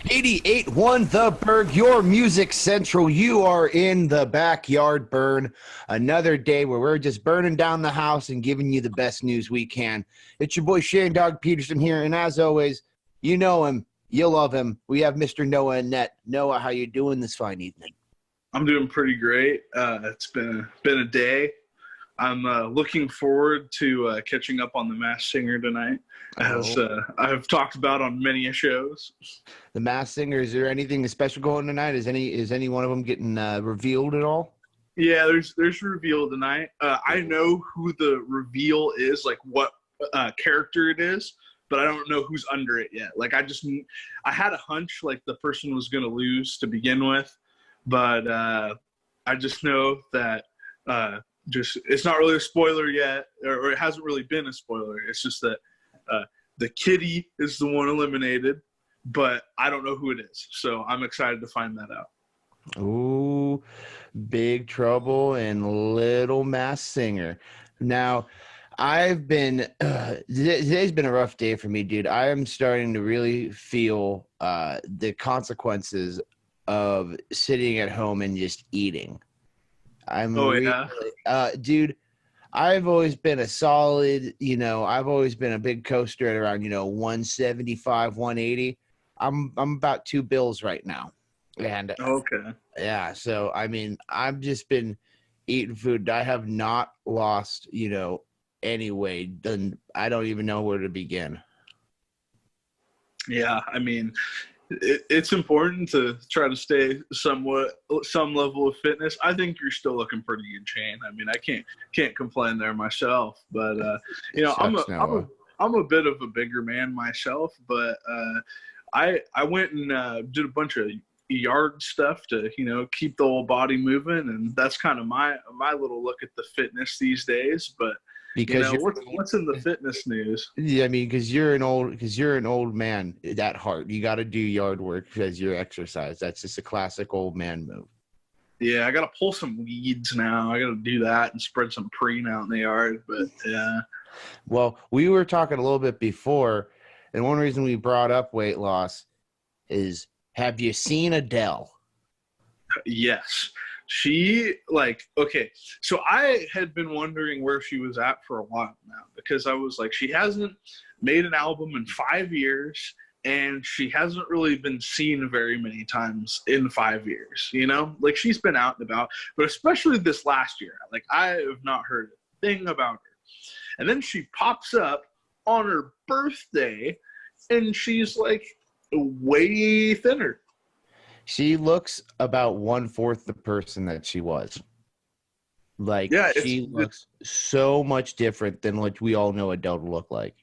88.1 The Burg, your music central. You are in the backyard burn. Another day where we're just burning down the house and giving you the best news we can. It's your boy Shane Dog Peterson here, and as always, you know him, you love him. We have Mr. Noah Annette. Noah, how you doing this fine evening? I'm doing pretty great. It's been a day. I'm looking forward to catching up on The Masked Singer tonight, as I've talked about on many shows. The Masked Singer, is there anything special going tonight? Is any one of them getting revealed at all? Yeah, there's a reveal tonight. I know who the reveal is, like what character it is, but I don't know who's under it yet. Like I had a hunch like the person was going to lose to begin with, but I just know that it's not really a spoiler yet, or it hasn't really been a spoiler. It's just that the kitty is the one eliminated, but I don't know who it is. So I'm excited to find that out. Ooh, Big Trouble and Little Masked Singer. Now, today's been a rough day for me, dude. I am starting to really feel the consequences of sitting at home and just eating. Dude, I've always been a solid, I've always been a big coaster at around, 175, 180. I'm about 2 bills right now. And okay. Yeah, so I mean, I've just been eating food. I have not lost, any weight. Then I don't even know where to begin. Yeah, I mean, it's important to try to stay some level of fitness. I think you're still looking pretty good, Shane. I mean, I can't complain there myself, but I'm a bit of a bigger man myself, but I went and did a bunch of yard stuff to keep the whole body moving, and that's kind of my little look at the fitness these days. But because what's in the fitness news? Yeah, I mean, because you're an old man at heart. You got to do yard work as your exercise. That's just a classic old man move. Yeah, I got to pull some weeds now. I got to do that and spread some preen out in the yard. But yeah. Well, we were talking a little bit before, and one reason we brought up weight loss is, have you seen Adele? Yes. Okay, so I had been wondering where she was at for a while now, because I was like, she hasn't made an album in 5 years, and she hasn't really been seen very many times in 5 years, Like, she's been out and about, but especially this last year, like, I have not heard a thing about her. And then she pops up on her birthday, and she's, like, way thinner. She looks about 1/4 the person that she was. Like, yeah, she looks so much different than what we all know Adele to look like.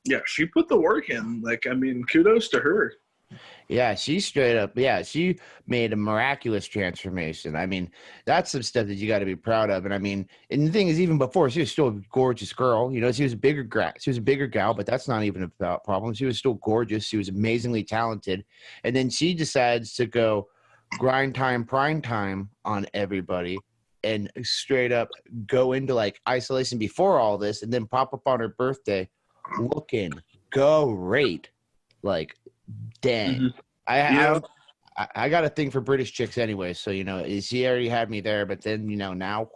Yeah, she put the work in. Like, I mean, kudos to her. Yeah, she made a miraculous transformation. I mean, that's some stuff that you got to be proud of. And I mean, and the thing is, even before, she was still a gorgeous girl. She was a bigger gal, but that's not even a problem. She was still gorgeous. She was amazingly talented. And then she decides to go grind time, prime time on everybody and straight up go into like isolation before all this, and then pop up on her birthday looking great. Like, dang. Mm-hmm. I got a thing for British chicks anyway, so she already had me there, but then now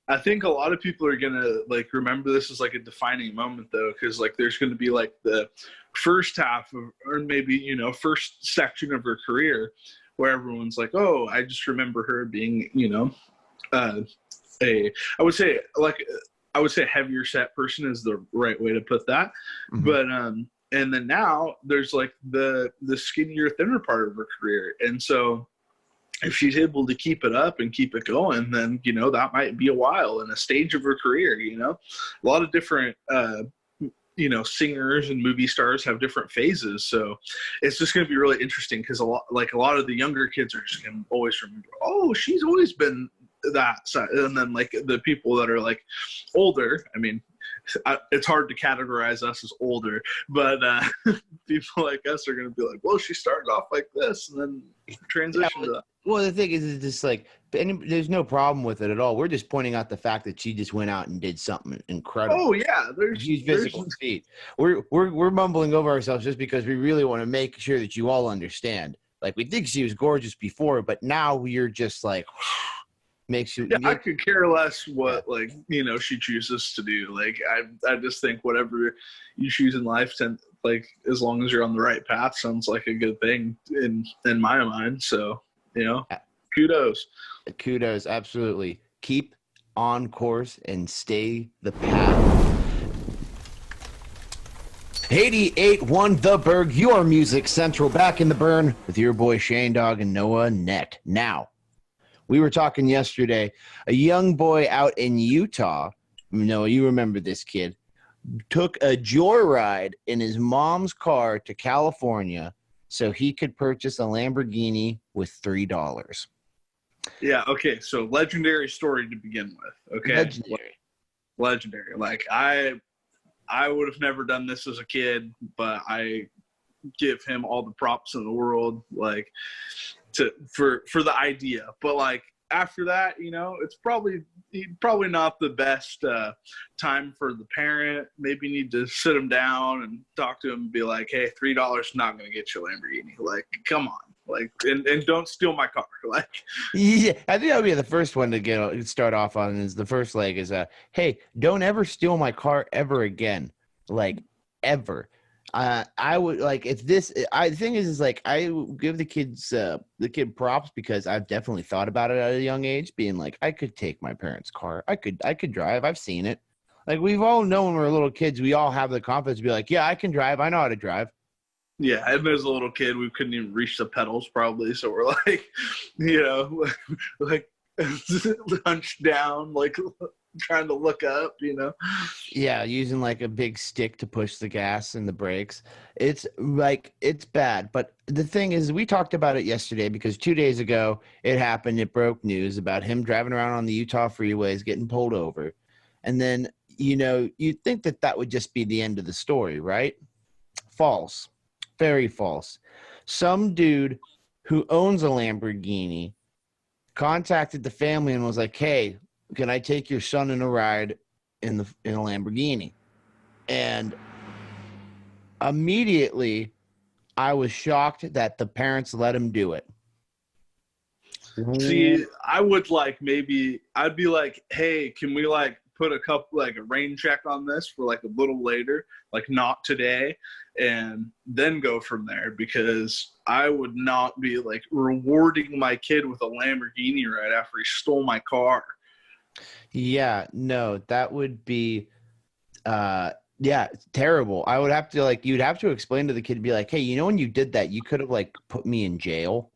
I think a lot of people are gonna like remember this as like a defining moment, though, because like there's gonna be like the first half of, or maybe first section of her career where everyone's like, oh, I just remember her being I would say a heavier set person is the right way to put that. Mm-hmm. But and then now there's like the skinnier, thinner part of her career. And so if she's able to keep it up and keep it going, then, that might be a while in a stage of her career, A lot of different, singers and movie stars have different phases. So it's just going to be really interesting, because a lot of the younger kids are just going to always remember, oh, she's always been that side. And then like the people that are like older, I mean, it's hard to categorize us as older, but people like us are going to be like, well, she started off like this and then transitioned to that. Well, the thing is, it's just like, there's no problem with it at all. We're just pointing out the fact that she just went out and did something incredible. Oh yeah, She's physical feat. We're mumbling over ourselves just because we really want to make sure that you all understand. Like, we think she was gorgeous before, but now we're just like, makes you. Yeah, I could care less what she chooses to do. Like, I just think whatever you choose in life, as long as you're on the right path, sounds like a good thing in my mind. So kudos. Kudos, absolutely. Keep on course and stay the path. 88.1 The Burg, your music central, back in the burn with your boy Shane Dog and Noah Net. Now, we were talking yesterday, a young boy out in Utah, Noah, you remember this kid, took a joyride in his mom's car to California so he could purchase a Lamborghini with $3. Yeah, okay, so legendary story to begin with, okay? Legendary. Like, I would have never done this as a kid, but I give him all the props in the world, like, for the idea. But, like, after that, it's probably not the best time for the parent. Maybe you need to sit him down and talk to him and be like, hey, $3 is not going to get you a Lamborghini. Like, come on. Like, and don't steal my car. Like, yeah, I think that'll be the first one to start off on. Is the first leg is hey, don't ever steal my car ever again, like, ever. I would, like, if this. The thing is like, I give the kid props because I've definitely thought about it at a young age, being like, I could take my parents' car. I could drive. I've seen it. Like, we've all known when we're little kids, we all have the confidence to be like, yeah, I can drive. I know how to drive. Yeah, and as a little kid, we couldn't even reach the pedals probably, so we're like, like hunched down, like trying to look up, Yeah, using like a big stick to push the gas and the brakes. It's like, it's bad. But the thing is, we talked about it yesterday because 2 days ago it happened. It broke news about him driving around on the Utah freeways, getting pulled over. And then, you'd think that would just be the end of the story, right? False. Very false. Some dude who owns a Lamborghini contacted the family and was like, hey, can I take your son in a ride in a Lamborghini? And immediately I was shocked that the parents let him do it. See, I would I'd be like, hey, can we put a rain check on this for a little later, not today, and then go from there, because I would not be rewarding my kid with a Lamborghini right after he stole my car. Yeah, no, that would be terrible. I would have to you'd have to explain to the kid, be like, hey, when you did that, you could have put me in jail.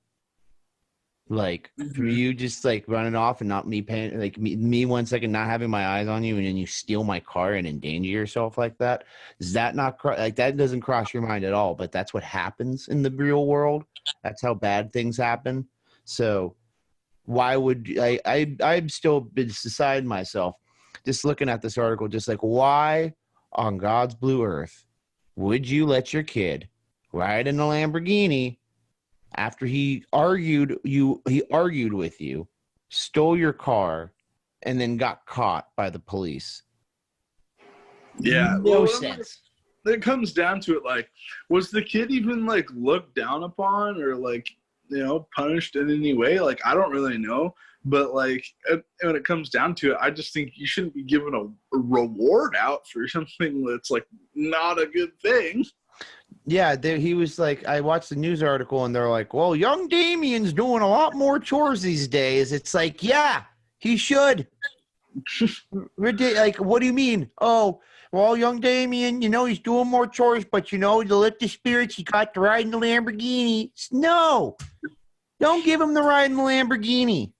For you just running off and not me paying, me 1 second not having my eyes on you, and then you steal my car and endanger yourself like that. Is that not that doesn't cross your mind at all? But that's what happens in the real world. That's how bad things happen. So why would I'm still beside myself just looking at this article, just why on God's blue earth would you let your kid ride in a Lamborghini after he argued with you, stole your car, and then got caught by the police? Yeah, no sense. It comes down to it, was the kid even looked down upon or punished in any way? I don't really know, but when it comes down to it, I just think you shouldn't be given a reward out for something that's not a good thing. Yeah, he was I watched the news article and they're like, well, young Damien's doing a lot more chores these days. It's yeah, he should. What do you mean? Oh, well, young Damien, he's doing more chores, but to lift the spirits, he got to ride in the Lamborghini. No, don't give him the ride in the Lamborghini.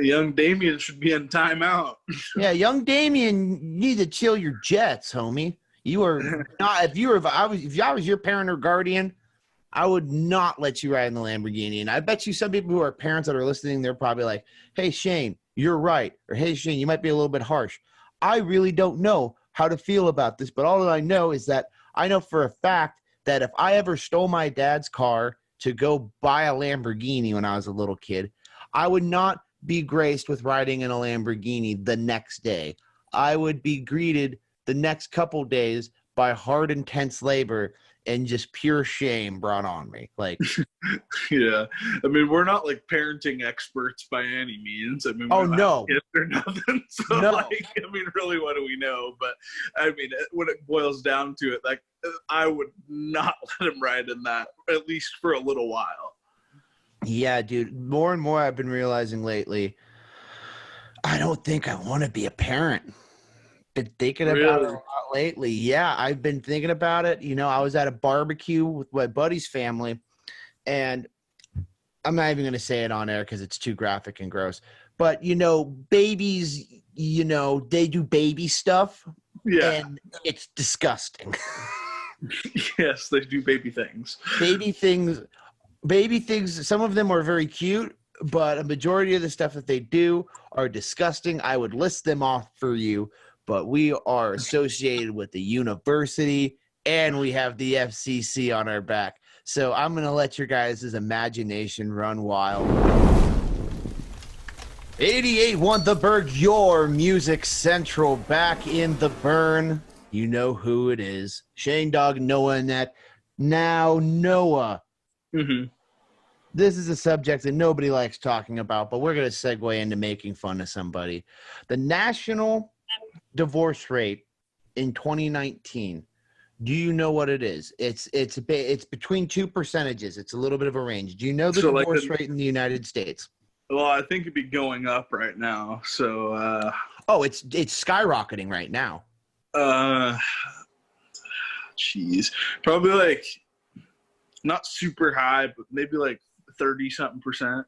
Young Damien should be in timeout. Yeah, young Damien, you need to chill your jets, homie. You are not. If I was your parent or guardian, I would not let you ride in the Lamborghini. And I bet you some people who are parents that are listening, they're probably like, "Hey Shane, you're right," or "Hey Shane, you might be a little bit harsh." I really don't know, how to feel about this, but all I know is that I know for a fact that if I ever stole my dad's car to go buy a Lamborghini when I was a little kid, I would not be graced with riding in a Lamborghini the next day. I would be greeted the next couple days by hard, intense labor and just pure shame brought on me. Like, yeah, I mean, we're not like parenting experts by any means. I mean, we oh don't no, have kids or nothing. So, no. like, I mean, really, what do we know? But I mean, when it boils down to it, like, I would not let him ride in that, at least for a little while. Yeah, dude. More and more, I've been realizing lately, I don't think I want to be a parent. Been thinking about it a lot lately. Yeah, I've been thinking about it. You know, I was at a barbecue with my buddy's family, and I'm not even going to say it on air because it's too graphic and gross. But, you know, babies, you know, they do baby stuff. Yeah. And it's disgusting. Yes, they do baby things. Baby things, some of them are very cute, but a majority of the stuff that they do are disgusting. I would list them off for you. But we are associated with the university, and we have the FCC on our back. So I'm going to let your guys' imagination run wild. 88.1 The Burg, your music central, back in the burn. You know who it is. Shane Dog, Noah Annette. Now Noah. Mm-hmm. This is a subject that nobody likes talking about, but we're going to segue into making fun of somebody. The national divorce rate in 2019, do you know what it is? It's between two percentages. It's a little bit of a range. Do you know the divorce rate in the United States? Well, I think it'd be going up right now. So it's skyrocketing right now. Probably like not super high, but maybe like 30 something percent.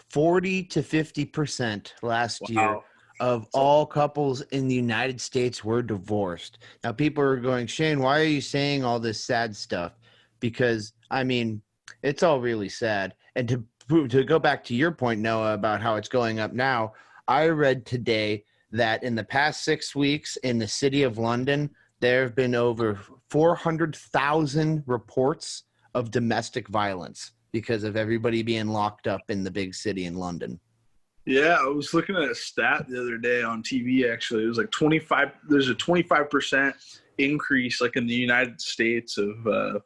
40 to 50% last year of all couples in the United States were divorced. Now, people are going, Shane, why are you saying all this sad stuff? Because, I mean, it's all really sad. And to go back to your point, Noah, about how it's going up now, I read today that in the past 6 weeks in the city of London, there have been over 400,000 reports of domestic violence because of everybody being locked up in the big city in London. Yeah, I was looking at a stat the other day on TV, actually. It was like there's a 25% increase like in the United States of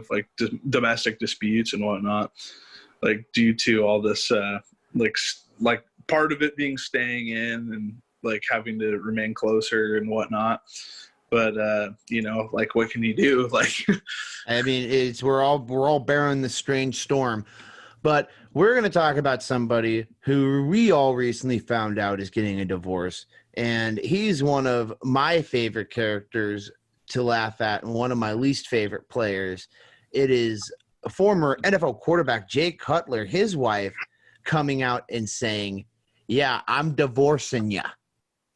like domestic disputes and whatnot, like due to all this like part of it being staying in and like having to remain closer and whatnot. But you know, like, what can you do? Like, I mean, we're all bearing the strange storm. But we're going to talk about somebody who we all recently found out is getting a divorce. And he's one of my favorite characters to laugh at and one of my least favorite players. It is former NFL quarterback Jay Cutler, his wife, coming out and saying, yeah, I'm divorcing you.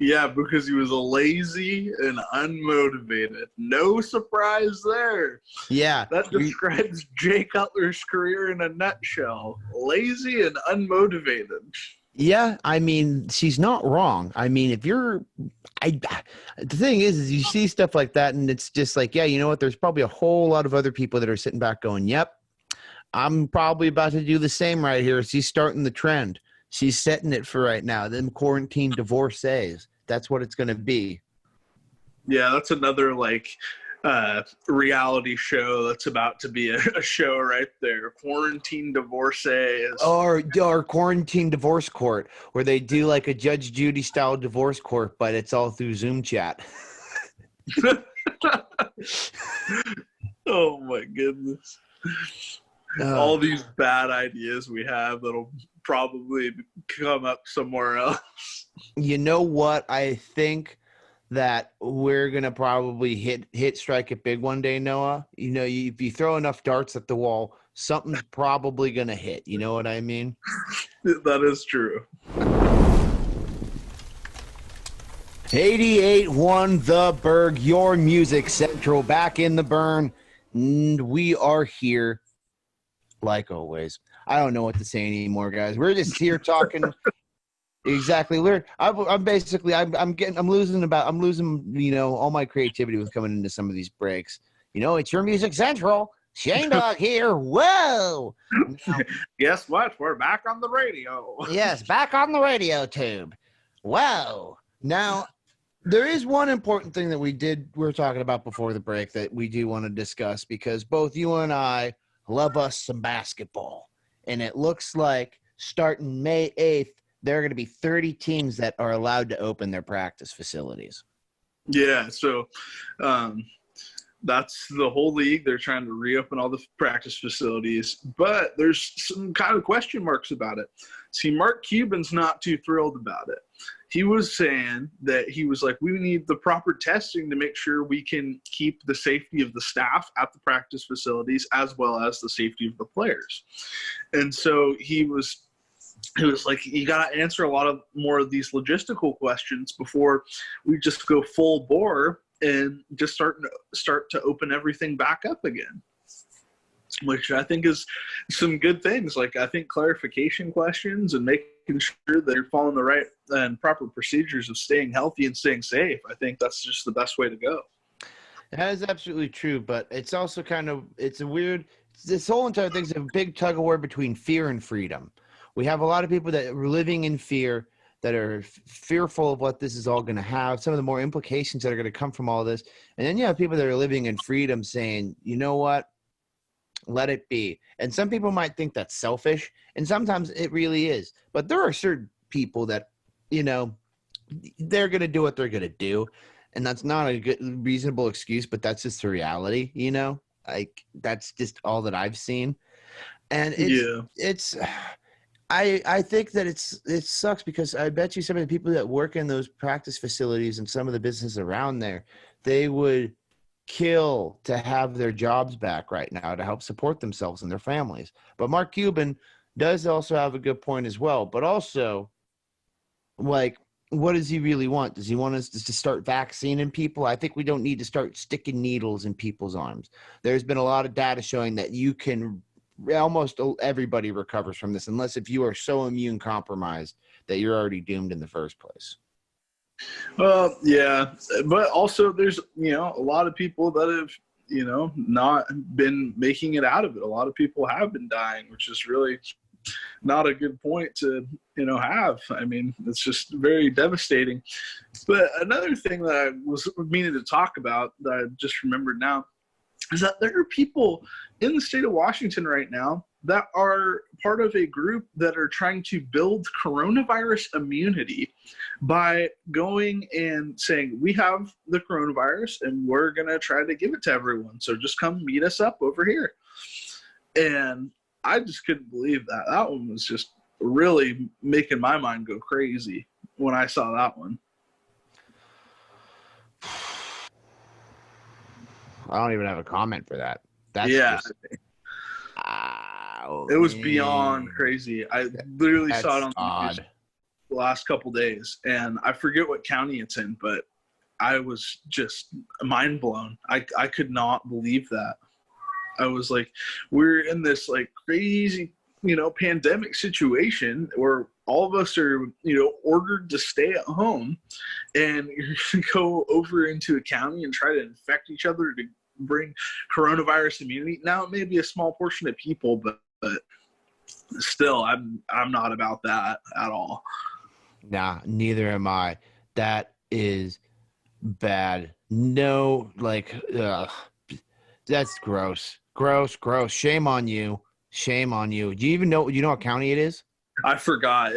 Yeah, because he was lazy and unmotivated. No surprise there. Yeah. That describes Jay Cutler's career in a nutshell. Lazy and unmotivated. Yeah, I mean, she's not wrong. I mean, the thing is you see stuff like that and it's just like, yeah, you know what? There's probably a whole lot of other people that are sitting back going, yep, I'm probably about to do the same right here. She's starting the trend. She's setting it for right now. Them quarantine divorcees. That's what it's going to be. Yeah, that's another like reality show that's about to be a show right there. Quarantine divorcees. Or quarantine divorce court, where they do like a Judge Judy style divorce court, but it's all through Zoom chat. Oh my goodness. All these bad ideas we have that'll probably come up somewhere else. You know what? I think that we're going to probably strike it big one day, Noah. You know, if you throw enough darts at the wall, something's probably going to hit. You know what I mean? That is true. 88.1 The Burg, your music central, back in the burn. And we are here. Like always. I don't know what to say anymore, guys. We're just here talking Exactly. I'm basically I'm losing all my creativity with coming into some of these breaks. It's your music central. Shane Dog here. Whoa. Now, Guess what? We're back on the radio. yes, back on the radio tube. Whoa. Now, there is one important thing that we were talking about before the break that we do want to discuss, because both you and I love us some basketball. And it looks like starting May 8th, there are going to be 30 teams that are allowed to open their practice facilities. Yeah, so that's the whole league. They're trying to reopen all the practice facilities, but there's some kind of question marks about it. See, Mark Cuban's not too thrilled about it. He was saying that he was like, we need the proper testing to make sure we can keep the safety of the staff at the practice facilities as well as the safety of the players. And so he was like, you got to answer a lot of more of these logistical questions before we just go full bore and just start to open everything back up again, which I think is some good things. Like, I think clarification questions and making sure that you're following the right and proper procedures of staying healthy and staying safe, I think that's just the best way to go. That is absolutely true, but it's also this whole entire thing's a big tug of war between fear and freedom. We have a lot of people that are living in fear, that are fearful of what this is all going to have, some of the more implications that are going to come from all this. And then you have people that are living in freedom saying, you know what, let it be. And some people might think that's selfish, and sometimes it really is. But there are certain people that, they're going to do what they're going to do. And that's not a good, reasonable excuse, but that's just the reality, Like, that's just all that I've seen. And I think that it sucks, because I bet you some of the people that work in those practice facilities and some of the business around there, they would kill to have their jobs back right now to help support themselves and their families. But Mark Cuban does also have a good point as well. But also, like, what does he really want? Does he want us to start vaccinating people? I think we don't need to start sticking needles in people's arms. There's been a lot of data showing that almost everybody recovers from this, unless if you are so immune compromised that you're already doomed in the first place. Well, yeah, but also there's, a lot of people that have, not been making it out of it. A lot of people have been dying, which is really not a good point to, have. I mean, it's just very devastating. But another thing that I was meaning to talk about that I just remembered now is that there are people in the state of Washington right now that are part of a group that are trying to build coronavirus immunity by going and saying, we have the coronavirus and we're going to try to give it to everyone. So just come meet us up over here. And I just couldn't believe that. That one was just really making my mind go crazy when I saw that one. I don't even have a comment for that. That's it was beyond crazy. I literally saw it on the news the last couple days, and I forget what county it's in, but I was just mind blown. I could not believe that. I was like, we're in this like crazy, pandemic situation where all of us are, ordered to stay at home, and you're going to go over into a county and try to infect each other to bring coronavirus immunity. Now, it may be a small portion of people, but still, I'm not about that at all. Nah, neither am I. That is bad. No, that's gross. Gross. Shame on you. Do you even know what county it is? I forgot.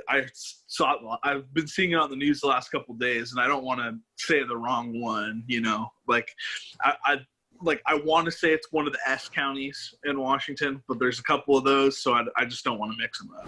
I saw it. I've been seeing it on the news the last couple of days, and I don't want to say the wrong one. I want to say it's one of the S counties in Washington, but there's a couple of those, so I just don't want to mix them up.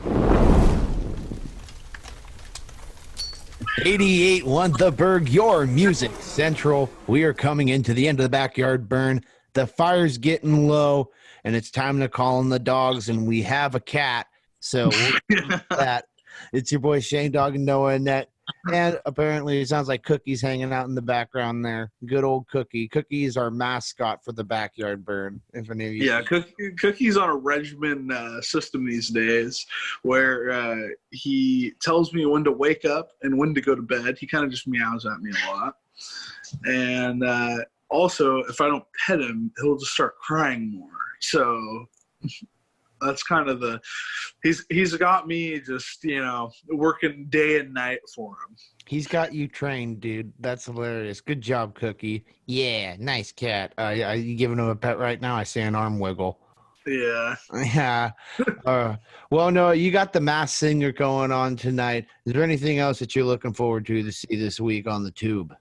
88.1 The Burg, your music central. We are coming into the end of the backyard burn. The fire's getting low, and it's time to call in the dogs, and we have a cat. So we'll that. It's your boy Shane Dog and Noah Annette. And apparently it sounds like Cookie's hanging out in the background there. Good old Cookie. Cookie is our mascot for the backyard burn. If any of you Cookie's on a regimen system these days where he tells me when to wake up and when to go to bed. He kind of just meows at me a lot. And also, if I don't pet him, he'll just start crying more. So that's kind of he's got me just, working day and night for him. He's got you trained, dude. That's hilarious. Good job, Cookie. Yeah, nice cat. Are you giving him a pet right now? I see an arm wiggle. Yeah. Yeah. Well, no, you got the Masked Singer going on tonight. Is there anything else that you're looking forward to see this week on the tube?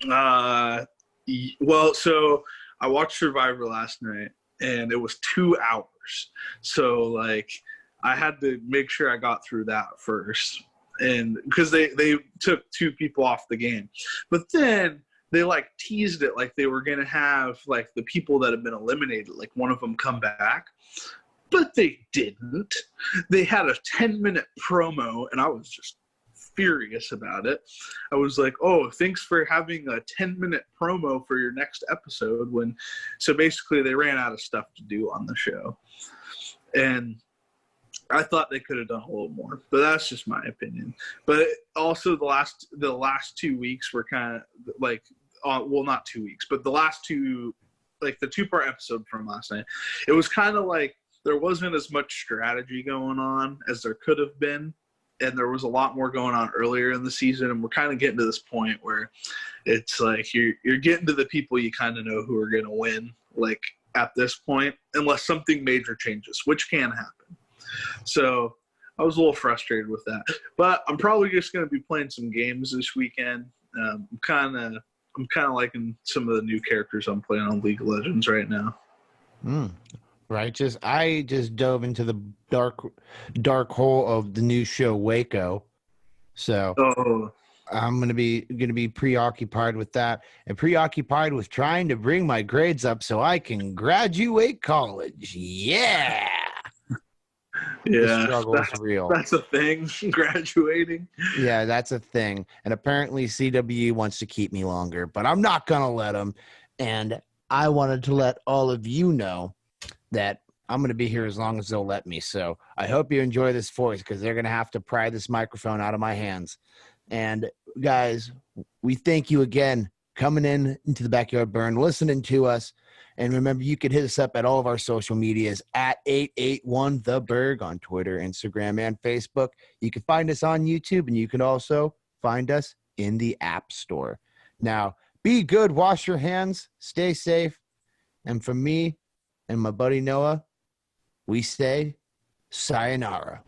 Well, so I watched Survivor last night, and it was 2 hours. So, like, I had to make sure I got through that first. And because they took 2 people off the game. But then they, like, teased it like they were going to have, like, the people that have been eliminated, like, one of them come back. But they didn't. They had a 10-minute promo, and I was just furious about it. I was like, oh, thanks for having a 10-minute promo for your next episode. So basically they ran out of stuff to do on the show. And I thought they could have done a little more, but that's just my opinion. But also the last 2 weeks were kind of like, well, not 2 weeks, but the last 2, like the 2-part episode from last night, it was kind of like there wasn't as much strategy going on as there could have been. And there was a lot more going on earlier in the season, and we're kind of getting to this point where it's like you're getting to the people you kind of know who are going to win, like at this point, unless something major changes, which can happen. So I was a little frustrated with that, but I'm probably just going to be playing some games this weekend. I'm kind of liking some of the new characters I'm playing on League of Legends right now. Righteous. I just dove into the dark hole of the new show Waco, so I'm gonna be preoccupied with that, and preoccupied with trying to bring my grades up so I can graduate college. Yeah. The struggle is real. That's a thing. Graduating. Yeah, that's a thing. And apparently CW wants to keep me longer, but I'm not gonna let them. And I wanted to let all of you know that I'm going to be here as long as they'll let me. So I hope you enjoy this voice, because they're going to have to pry this microphone out of my hands. And guys, we thank you again coming into the Backyard Burn, listening to us. And remember, you can hit us up at all of our social medias at 881 The Burg on Twitter, Instagram, and Facebook. You can find us on YouTube, and you can also find us in the App Store. Now, be good, wash your hands, stay safe. And from me and my buddy Noah, we say sayonara.